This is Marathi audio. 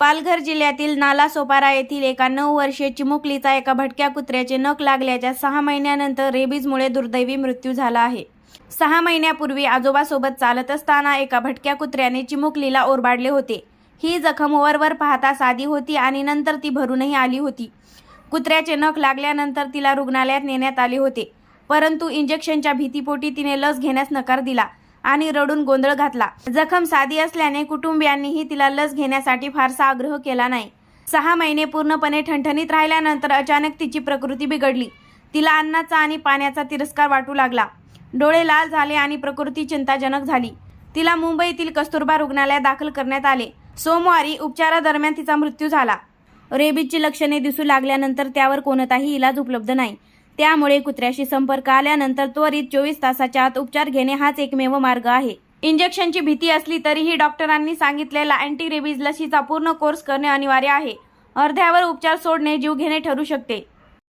पालघर जिल्ह्यातील नालासोपारा येथील एका 9 वर्षीय चिमुकलीचा एका भटक्या कुत्र्याचे नख लागल्याच्या 6 महिन्यानंतर रेबीजमुळे दुर्दैवी मृत्यू झाला आहे। 6 महिन्यापूर्वी आजोबासोबत चालत असताना एका भटक्या कुत्र्याने चिमुकलीला ओरबाडले होते। ही जखम वरवर पाहता साधी होती आणि नंतर ती भरूनही आली होती। कुत्र्याचे नख लागल्यानंतर तिला रुग्णालयात नेण्यात आले होते, परंतु इंजेक्शनच्या भीतीपोटी तिने लस घेण्यास नकार दिला आणि रडून गोंधळ घातला। जखम साधी असल्याने कुटुंबियांनीही तिला लस घेण्यासाठी फारसा आग्रह केला नाही। 6 महिने पूर्णपणे ठणठणीत राहिल्यानंतर अचानक तिची प्रकृती बिघडली। तिला अन्नाचा आणि पाण्याचा तिरस्कार वाटू लागला, डोळे लाल झाले आणि प्रकृती चिंताजनक झाली। तिला मुंबईतील कस्तुरबा रुग्णालयात दाखल करण्यात आले। सोमवारी उपचारादरम्यान तिचा मृत्यू झाला। रेबीजची लक्षणे दिसू लागल्यानंतर त्यावर कोणताही इलाज उपलब्ध नाही, त्यामुळे कुत्र्याशी संपर्क आल्यानंतर त्वरित 24 तासाच्या आत उपचार घेणे हाच एकमेव मार्ग आहे। इंजेक्शनची भीती असली तरीही डॉक्टरांनी सांगितलेला अँटी रेबीज लसीचा पूर्ण कोर्स करणे अनिवार्य आहे। अर्ध्यावर उपचार सोडणे जीवघेणे ठरू शकते।